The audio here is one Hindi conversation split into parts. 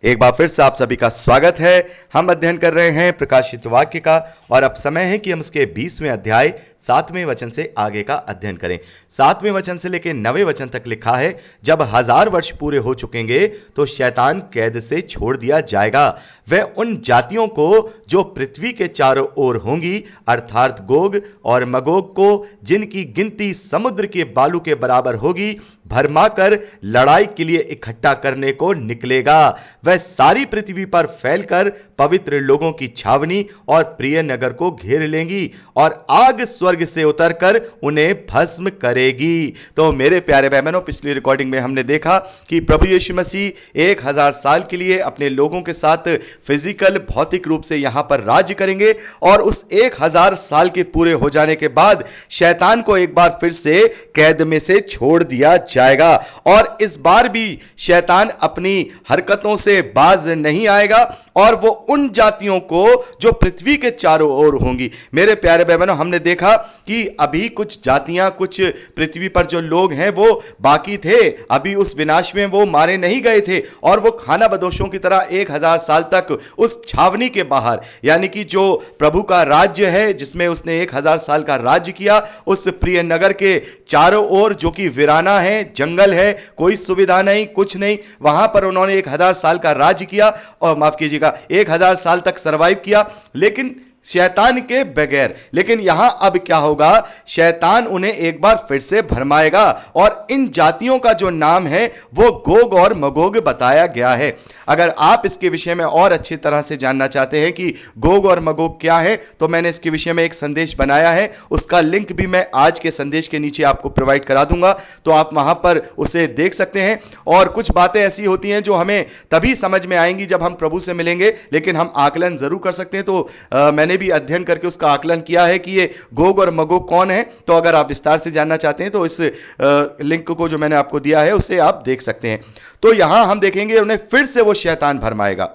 एक बार फिर से आप सभी का स्वागत है। हम अध्ययन कर रहे हैं प्रकाशित वाक्य का और अब समय है कि हम उसके 20वें अध्याय 7वें वचन से आगे का अध्ययन करें। 7वें वचन से लेकर 9वें वचन तक लिखा है, जब 1000 वर्ष पूरे हो चुकेंगे तो शैतान कैद से छोड़ दिया जाएगा। वह उन जातियों को जो पृथ्वी के चारों ओर होंगी, अर्थात गोग और मगोग को, जिनकी गिनती समुद्र के बालू के बराबर होगी, भरमाकर लड़ाई के लिए इकट्ठा करने को निकलेगा। वह सारी पृथ्वी पर फैलकर पवित्र लोगों की छावनी और प्रिय नगर को घेर लेंगी और आग स्वर्ग से उतरकर उन्हें भस्म करेगी। तो मेरे प्यारे भाई बहनों, पिछली रिकॉर्डिंग में हमने देखा कि प्रभु यीशु मसीह 1000 साल के लिए अपने लोगों के साथ फिजिकल भौतिक रूप से यहां पर राज्य करेंगे और उस 1000 साल के पूरे हो जाने के बाद शैतान को एक बार फिर से कैद में से छोड़ दिया जाएगा और इस बार भी शैतान अपनी हरकतों से बाज नहीं आएगा और वो उन जातियों को जो पृथ्वी के चारों ओर होंगी। मेरे प्यारे भाई बहनों, हमने देखा कि अभी कुछ जातियां, कुछ पृथ्वी पर जो लोग हैं वो बाकी थे, अभी उस विनाश में वो मारे नहीं गए थे और वो खाना बदोशों की तरह 1000 साल तक उस छावनी के बाहर, यानी कि जो प्रभु का राज्य है जिसमें उसने 1000 साल का राज्य किया, उस प्रिय नगर के चारों ओर जो कि वीराना है, जंगल है, कोई सुविधा नहीं, कुछ नहीं, वहां पर उन्होंने 1000 साल का राज्य किया और माफ कीजिएगा 1000 साल तक सरवाइव किया, लेकिन शैतान के बगैर। लेकिन यहां अब क्या होगा, शैतान उन्हें एक बार फिर से भरमाएगा और इन जातियों का जो नाम है वो गोग और मगोग बताया गया है। अगर आप इसके विषय में और अच्छी तरह से जानना चाहते हैं कि गोग और मगोग क्या है, तो मैंने इसके विषय में एक संदेश बनाया है, उसका लिंक भी मैं आज के संदेश के नीचे आपको प्रोवाइड करा दूंगा, तो आप वहां पर उसे देख सकते हैं। और कुछ बातें ऐसी होती हैं जो हमें तभी समझ में आएंगी जब हम प्रभु से मिलेंगे, लेकिन हम आकलन जरूर कर सकते हैं। तो मैंने भी अध्ययन करके उसका आकलन किया है कि ये गोग और मगोग कौन है। तो अगर आप विस्तार से जानना चाहते हैं तो इस लिंक को जो मैंने आपको दिया है उसे आप देख सकते हैं। तो यहां हम देखेंगे उन्हें फिर से वो शैतान भरमाएगा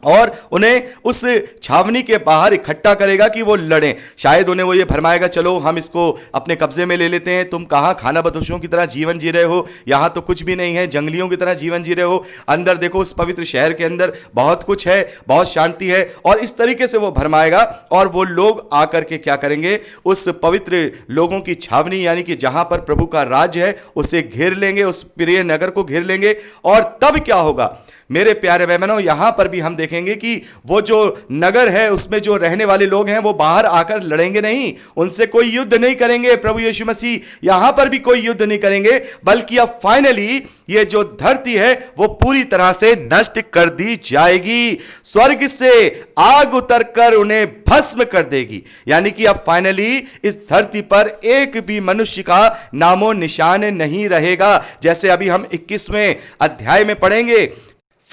और उन्हें उस छावनी के बाहर इकट्ठा करेगा कि वो लड़ें। शायद उन्हें वो ये भरमाएगा, चलो हम इसको अपने कब्जे में ले लेते हैं, तुम कहां खाना बदोशों की तरह जीवन जी रहे हो, यहां तो कुछ भी नहीं है, जंगलियों की तरह जीवन जी रहे हो, अंदर देखो उस पवित्र शहर के अंदर बहुत कुछ है, बहुत शांति है। और इस तरीके से वो भरमाएगा और वो लोग आकर के क्या करेंगे, उस पवित्र लोगों की छावनी यानी कि जहां पर प्रभु का राज्य है उसे घेर लेंगे, उस प्रिय नगर को घेर लेंगे। और तब क्या होगा मेरे प्यारे भाई बहनों, यहां पर भी हम देखेंगे कि वो जो नगर है उसमें जो रहने वाले लोग हैं वो बाहर आकर लड़ेंगे नहीं, उनसे कोई युद्ध नहीं करेंगे। प्रभु यीशु मसीह यहां पर भी कोई युद्ध नहीं करेंगे, बल्कि अब फाइनली ये जो धरती है वो पूरी तरह से नष्ट कर दी जाएगी, स्वर्ग से आग उतरकर उन्हें भस्म कर देगी। यानी कि अब फाइनली इस धरती पर एक भी मनुष्य का नामो निशान नहीं रहेगा। जैसे अभी हम 21वें अध्याय में पढ़ेंगे,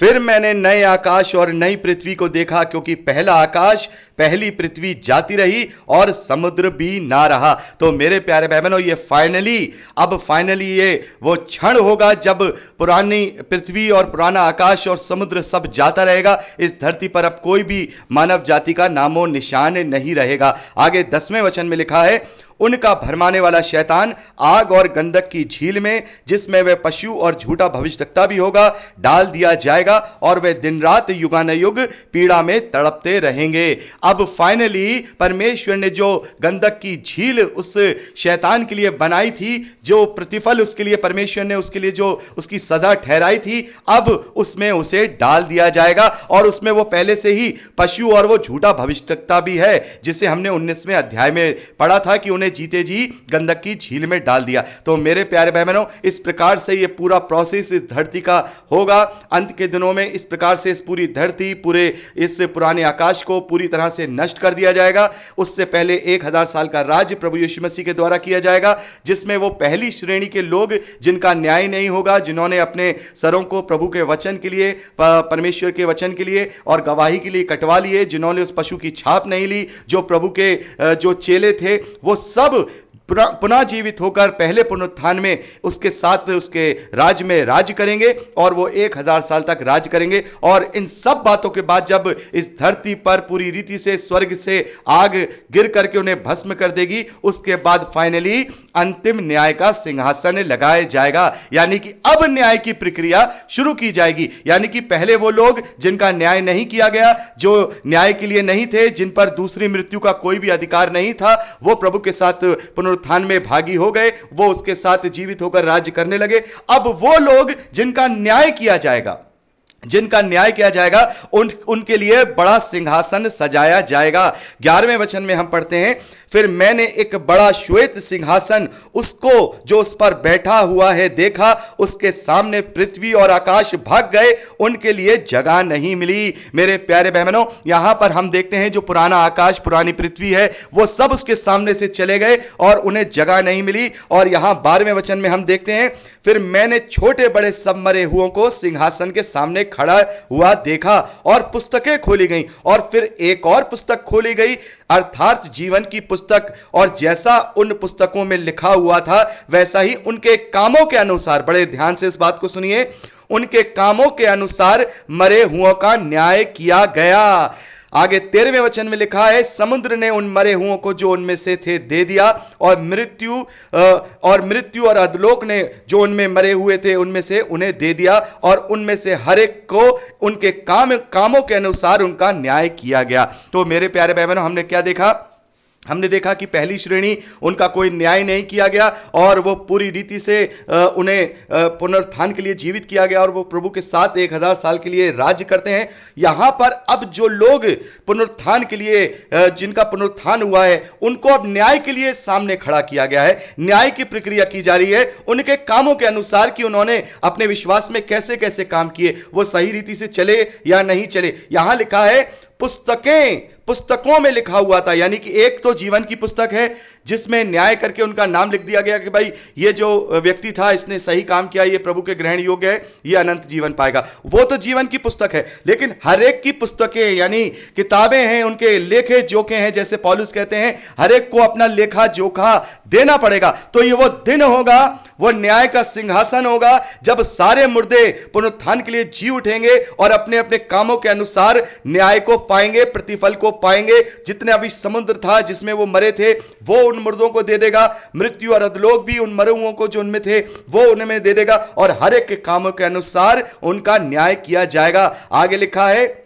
फिर मैंने नए आकाश और नई पृथ्वी को देखा, क्योंकि पहला आकाश, पहली पृथ्वी जाती रही और समुद्र भी ना रहा। तो मेरे प्यारे भाई बहनों, ये फाइनली ये वो क्षण होगा जब पुरानी पृथ्वी और पुराना आकाश और समुद्र सब जाता रहेगा। इस धरती पर अब कोई भी मानव जाति का नामो निशान नहीं रहेगा। आगे 10वें वचन में लिखा है, उनका भरमाने वाला शैतान आग और गंधक की झील में, जिसमें वह पशु और झूठा भविष्यवक्ता भी होगा, डाल दिया जाएगा और वे दिन रात युगानुयुग पीड़ा में तड़पते रहेंगे। अब फाइनली परमेश्वर ने जो गंधक की झील उस शैतान के लिए बनाई थी, जो प्रतिफल उसके लिए परमेश्वर ने उसके लिए जो उसकी सजा ठहराई थी, अब उसमें उसे डाल दिया जाएगा और उसमें वो पहले से ही पशु और वो झूठा भविष्यवक्ता भी है, जिसे हमने 19वें अध्याय में पढ़ा था कि जीते जी गंधक की झील में डाल दिया। तो मेरे प्यारे भाई बहनों, इस प्रकार से ये पूरा प्रोसेस इस धरती का होगा। अंत के दिनों में इस प्रकार से इस पूरी धरती, पूरे इस पुराने आकाश को पूरी तरह से नष्ट कर दिया जाएगा। उससे पहले 1000 साल का राज्य प्रभु यीशु मसीह के द्वारा किया जाएगा, जिसमें वो पहली श्रेणी के लोग जिनका न्याय नहीं होगा, जिन्होंने अपने सरों को प्रभु के वचन के लिए, परमेश्वर के वचन के लिए और गवाही के लिए कटवा लिए, जिन्होंने उस पशु की छाप नहीं ली, जो प्रभु के जो चेले थे वो सब पुनः जीवित होकर पहले पुनरुत्थान में उसके साथ उसके राज में राज करेंगे और वो 1000 साल तक राज करेंगे। और इन सब बातों के बाद जब इस धरती पर पूरी रीति से स्वर्ग से आग गिर करके उन्हें भस्म कर देगी, उसके बाद फाइनली अंतिम न्याय का सिंहासन लगाया जाएगा। यानी कि अब न्याय की प्रक्रिया शुरू की जाएगी। यानी कि पहले वो लोग जिनका न्याय नहीं किया गया, जो न्याय के लिए नहीं थे, जिन पर दूसरी मृत्यु का कोई भी अधिकार नहीं था, वो प्रभु के साथ पुनरुत्थान में भागी हो गए, वो उसके साथ जीवित होकर राज्य करने लगे। अब वो लोग जिनका न्याय किया जाएगा, उनके लिए बड़ा सिंहासन सजाया जाएगा। 11वें वचन में हम पढ़ते हैं, फिर मैंने एक बड़ा श्वेत सिंहासन उसको जो उस पर बैठा हुआ है देखा, उसके सामने पृथ्वी और आकाश भाग गए, उनके लिए जगह नहीं मिली। मेरे प्यारे बहनों, यहां पर हम देखते हैं जो पुराना आकाश, पुरानी पृथ्वी है, वो सब उसके सामने से चले गए और उन्हें जगह नहीं मिली। और यहां 12वें वचन में हम देखते हैं, फिर मैंने छोटे बड़े सब मरे हुओं को सिंहासन के सामने खड़ा हुआ देखा और पुस्तकें खोली गई, और फिर एक और पुस्तक खोली गई, अर्थात जीवन की पुस्तक। और जैसा उन पुस्तकों में लिखा हुआ था वैसा ही उनके कामों के अनुसार, बड़े ध्यान से इस बात को सुनिए, उनके कामों के अनुसार मरे हुओं का न्याय किया गया। आगे 13वें वचन में लिखा है, समुद्र ने उन मरे हुओं को जो उनमें से थे दे दिया, और मृत्यु और अधलोक ने जो उनमें मरे हुए थे उनमें से उन्हें दे दिया, और उनमें से हर एक को उनके कामों के अनुसार उनका न्याय किया गया। तो मेरे प्यारे भाई बहनों, हमने क्या देखा? हमने देखा कि पहली श्रेणी, उनका कोई न्याय नहीं किया गया और वो पूरी रीति से उन्हें पुनरुत्थान के लिए जीवित किया गया और वो प्रभु के साथ 1000 साल के लिए राज्य करते हैं। यहां पर अब जो लोग पुनरुत्थान के लिए, जिनका पुनरुत्थान हुआ है, उनको अब न्याय के लिए सामने खड़ा किया गया है। न्याय की प्रक्रिया की जा रही है उनके कामों के अनुसार कि उन्होंने अपने विश्वास में कैसे कैसे काम किए, वो सही रीति से चले या नहीं चले। यहां लिखा है पुस्तकों में लिखा हुआ था, यानी कि एक तो जीवन की पुस्तक है जिसमें न्याय करके उनका नाम लिख दिया गया कि भाई ये जो व्यक्ति था इसने सही काम किया, ये प्रभु के ग्रहण योग्य है, ये अनंत जीवन पाएगा। वो तो जीवन की पुस्तक है, लेकिन हर एक की पुस्तकें यानी किताबें हैं, उनके लेखे जोखे हैं, जैसे पौलुस कहते हैं हर एक को अपना लेखा जोखा देना पड़ेगा। तो ये वो दिन होगा, वो न्याय का सिंहासन होगा जब सारे मुर्दे पुनरुत्थान के लिए जी उठेंगे और अपने अपने कामों के अनुसार न्याय को पाएंगे, प्रतिफल को पाएंगे। जितने अभी समुद्र था जिसमें वो मरे थे वो उन मुर्दों को दे देगा, मृत्यु और अधलोक भी उन मरे हुओं को जो उनमें थे वो उनमें दे देगा, और हर एक के कामों के अनुसार उनका न्याय किया जाएगा। आगे लिखा है,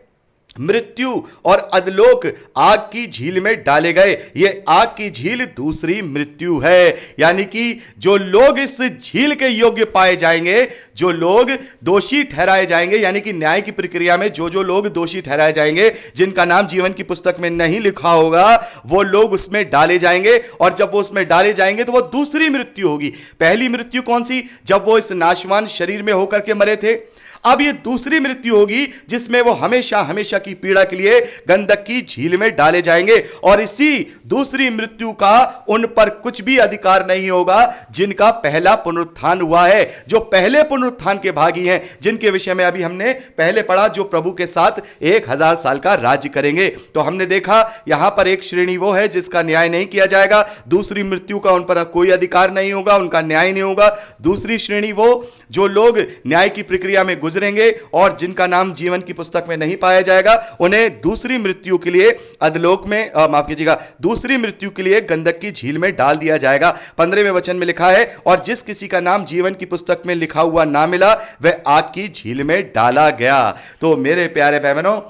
मृत्यु और अधलोक आग की झील में डाले गए। यह आग की झील दूसरी मृत्यु है, यानी कि जो लोग इस झील के योग्य पाए जाएंगे, जो लोग दोषी ठहराए जाएंगे, यानी कि न्याय की प्रक्रिया में जो जो लोग दोषी ठहराए जाएंगे, जिनका नाम जीवन की पुस्तक में नहीं लिखा होगा, वो लोग उसमें डाले जाएंगे। और जब वो उसमें डाले जाएंगे तो वो दूसरी मृत्यु होगी। पहली मृत्यु कौन सी? जब वो इस नाशवान शरीर में होकर के मरे थे। अब ये दूसरी मृत्यु होगी जिसमें वो हमेशा हमेशा की पीड़ा के लिए गंधक की झील में डाले जाएंगे, और इसी दूसरी मृत्यु का उन पर कुछ भी अधिकार नहीं होगा जिनका पहला पुनरुत्थान हुआ है, जो पहले पुनरुत्थान के भागी हैं, जिनके विषय में अभी हमने पहले पढ़ा, जो प्रभु के साथ 1000 साल का राज्य करेंगे। तो हमने देखा यहां पर एक श्रेणी वो है जिसका न्याय नहीं किया जाएगा, दूसरी मृत्यु का उन पर कोई अधिकार नहीं होगा, उनका न्याय नहीं होगा। दूसरी श्रेणी वो जो लोग न्याय की प्रक्रिया में गुजरेंगे और जिनका नाम जीवन की पुस्तक में नहीं पाया जाएगा, उन्हें दूसरी मृत्यु के लिए अधलोक में, माफ कीजिएगा, दूसरी मृत्यु के लिए गंधक की झील में डाल दिया जाएगा। 15वें वचन में लिखा है, और जिस किसी का नाम जीवन की पुस्तक में लिखा हुआ ना मिला वह आग की झील में डाला गया। तो मेरे प्यारे भाई बहनों,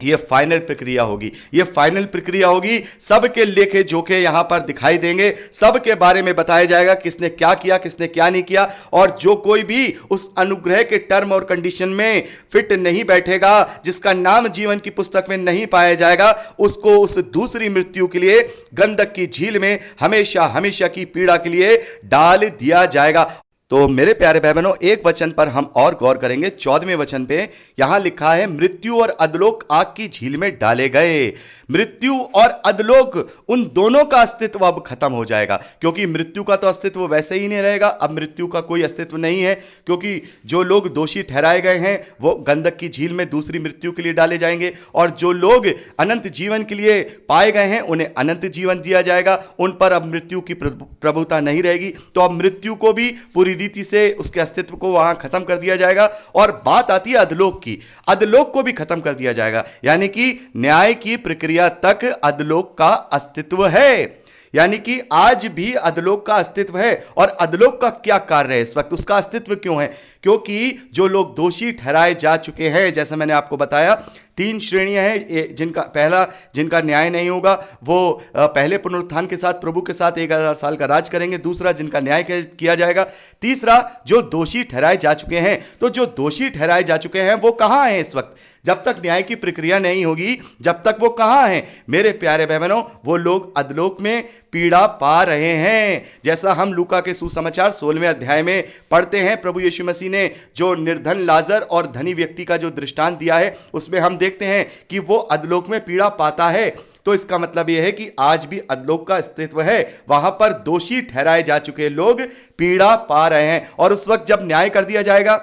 ये फाइनल प्रक्रिया होगी, ये फाइनल प्रक्रिया होगी। सबके लेखे जोखे यहां पर दिखाई देंगे, सबके बारे में बताया जाएगा किसने क्या किया, किसने क्या नहीं किया, और जो कोई भी उस अनुग्रह के टर्म और कंडीशन में फिट नहीं बैठेगा, जिसका नाम जीवन की पुस्तक में नहीं पाया जाएगा, उसको उस दूसरी मृत्यु के लिए गंधक की झील में हमेशा हमेशा की पीड़ा के लिए डाल दिया जाएगा। तो मेरे प्यारे भाई बहनों, एक वचन पर हम और गौर करेंगे, 14वें वचन पे। यहां लिखा है, मृत्यु और अधलोक आग की झील में डाले गए। मृत्यु और अधलोक, उन दोनों का अस्तित्व अब खत्म हो जाएगा, क्योंकि मृत्यु का तो अस्तित्व वैसे ही नहीं रहेगा। अब मृत्यु का कोई अस्तित्व नहीं है, क्योंकि जो लोग दोषी ठहराए गए हैं वो गंधक की झील में दूसरी मृत्यु के लिए डाले जाएंगे, और जो लोग अनंत जीवन के लिए पाए गए हैं उन्हें अनंत जीवन दिया जाएगा। उन पर अब मृत्यु की प्रभुता नहीं रहेगी। तो अब मृत्यु को भी पूरी रीति से उसके अस्तित्व को वहां खत्म कर दिया जाएगा। और बात आती है अधलोक की, अधलोक को भी खत्म कर दिया जाएगा, यानी कि न्याय की प्रक्रिया तक अधलोक का अस्तित्व है। यानी कि आज भी अधलोक का अस्तित्व है। और अधलोक का क्या कार्य है इस वक्त, उसका अस्तित्व क्यों है? क्योंकि जो लोग दोषी ठहराए जा चुके हैं, जैसे मैंने आपको बताया, 3 श्रेणियां हैं। जिनका पहला, जिनका न्याय नहीं होगा, वो पहले पुनरुत्थान के साथ प्रभु के साथ 1000 साल का राज करेंगे। दूसरा, जिनका न्याय किया जाएगा। तीसरा, जो दोषी ठहराए जा चुके हैं। तो जो दोषी ठहराए जा चुके हैं वो कहां हैं इस वक्त? जब तक न्याय की प्रक्रिया नहीं होगी, जब तक वो कहां हैं मेरे प्यारे भाई बहनों? वो लोग अधलोक में पीड़ा पा रहे हैं। जैसा हम लूका के सुसमाचार 16वें अध्याय में पढ़ते हैं, प्रभु यीशु मसीह ने जो निर्धन लाजर और धनी व्यक्ति का जो दृष्टांत दिया है, उसमें हम देखते हैं कि वो अधलोक में पीड़ा पाता है। तो इसका मतलब यह है कि आज भी अधलोक का अस्तित्व है। वहां पर दोषी ठहराए जा चुके लोग पीड़ा पा रहे हैं। और उस वक्त जब न्याय कर दिया जाएगा,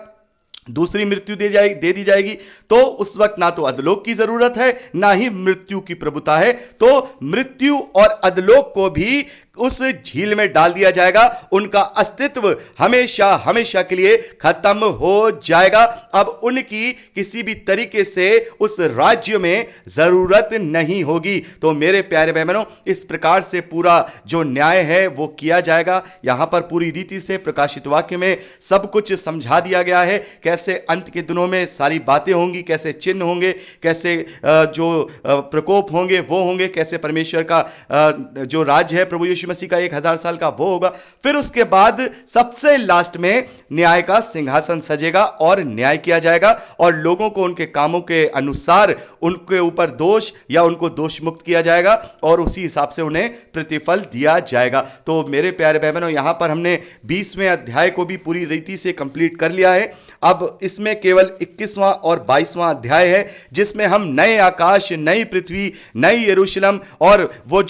दूसरी मृत्यु दे दी जाएगी, तो उस वक्त ना तो अधलोक की जरूरत है, ना ही मृत्यु की प्रभुता है। तो मृत्यु और अधलोक को भी उस झील में डाल दिया जाएगा। उनका अस्तित्व हमेशा हमेशा के लिए खत्म हो जाएगा। अब उनकी किसी भी तरीके से उस राज्य में जरूरत नहीं होगी। तो मेरे प्यारे भाई बहनों, इस प्रकार से पूरा जो न्याय है वो किया जाएगा। यहां पर पूरी रीति से प्रकाशित वाक्य में सब कुछ समझा दिया गया है, कैसे अंत के दिनों में सारी बातें होंगी, कैसे चिन्ह होंगे, कैसे जो प्रकोप होंगे वो होंगे, कैसे परमेश्वर का जो राज्य है प्रभु यीशु मसीह का 1000 साल का वो होगा। फिर उसके बाद सबसे लास्ट में न्याय का सिंहासन सजेगा और न्याय किया जाएगा, और लोगों को उनके कामों के अनुसार उनके ऊपर दोष या उनको दोष मुक्त किया जाएगा, और उसी हिसाब से उन्हें प्रतिफल दिया जाएगा। तो मेरे प्यारे भाई बहनों, यहां पर हमने 20वें अध्याय को भी पूरी रीति से कंप्लीट कर लिया है। अब इसमें केवल 21वां और 22वां अध्याय है, जिसमें हम नए आकाश, नई पृथ्वी, नई यरूशलेम और वो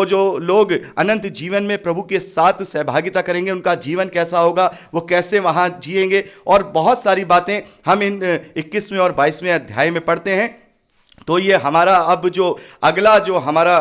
जो लोग अनंत जीवन में प्रभु के साथ सहभागिता करेंगे, उनका जीवन कैसा होगा, वो कैसे वहां जिएंगे, और बहुत सारी बातें हम इन 21वें और 22वें अध्याय में पढ़ते हैं। तो ये हमारा अब जो अगला जो हमारा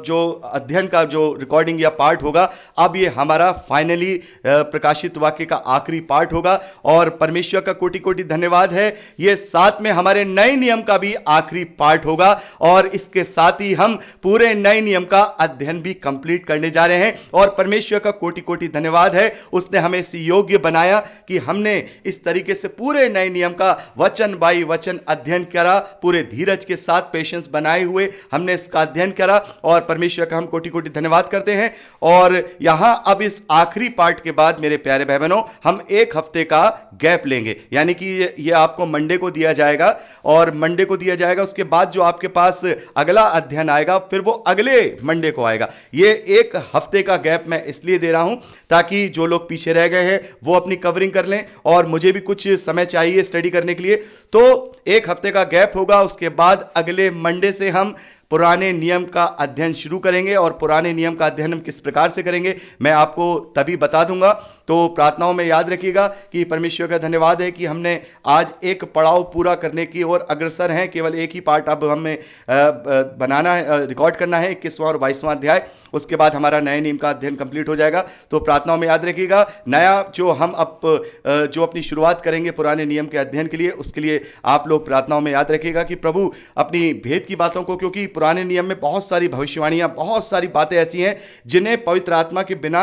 जो अध्ययन का जो रिकॉर्डिंग या पार्ट होगा, अब ये हमारा फाइनली प्रकाशित वाक्य का आखिरी पार्ट होगा। और परमेश्वर का कोटि कोटि धन्यवाद है, ये साथ में हमारे नए नियम का भी आखिरी पार्ट होगा, और इसके साथ ही हम पूरे नए नियम का अध्ययन भी कंप्लीट करने जा रहे हैं। और परमेश्वर का कोटि कोटि धन्यवाद है, उसने हमें इस योग्य बनाया कि हमने इस तरीके से पूरे नए नियम का वचन बाई वचन अध्ययन करा, पूरे धीरज के साथ पेशेंस बनाए हुए हमने इसका अध्ययन करा, और परमेश्वर का हम कोटि कोटि धन्यवाद करते हैं। और यहां अब इस आखिरी पार्ट के बाद मेरे प्यारे भाई बहनों, हम 1 हफ्ते का गैप लेंगे, यानी कि ये आपको मंडे को दिया जाएगा, और मंडे को दिया जाएगा। उसके बाद जो आपके पास अगला अध्ययन आएगा, फिर वो अगले मंडे को आएगा। ये 1 हफ्ते का गैप मैं इसलिए दे रहा हूं ताकि जो लोग पीछे रह गए हैं वो अपनी कवरिंग कर लें, और मुझे भी कुछ समय चाहिए स्टडी करने के लिए। तो 1 हफ्ते का गैप होगा, उसके बाद अगले मंडे से हम पुराने नियम का अध्ययन शुरू करेंगे। और पुराने नियम का अध्ययन हम किस प्रकार से करेंगे मैं आपको तभी बता दूंगा। तो प्रार्थनाओं में याद रखिएगा कि परमेश्वर का धन्यवाद है कि हमने आज एक पड़ाव पूरा करने की ओर अग्रसर हैं। केवल एक ही पार्ट अब हमें बनाना है, रिकॉर्ड करना है, 21वां और 22वां अध्याय। उसके बाद हमारा नए नियम का अध्ययन कंप्लीट हो जाएगा। तो प्रार्थनाओं में याद रखिएगा, नया जो हम जो अपनी शुरुआत करेंगे पुराने नियम के अध्ययन के लिए, उसके लिए आप लोग प्रार्थनाओं में याद रखिएगा कि प्रभु अपनी भेद की बातों को, क्योंकि पुराने नियम में बहुत सारी भविष्यवाणियां, बहुत सारी बातें ऐसी हैं जिन्हें पवित्र आत्मा के बिना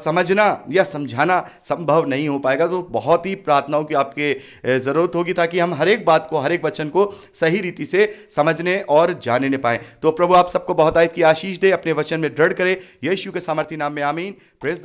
समझना या समझाना संभव नहीं हो पाएगा। तो बहुत ही प्रार्थनाओं की आपके जरूरत होगी ताकि हम हर एक बात को, हर एक वचन को सही रीति से समझने और जानने पाएं। तो प्रभु आप सबको बहुत की आशीष दे, अपने वचन में दृढ़ करे, यीशु के सामर्थी नाम में आमीन। प्रेज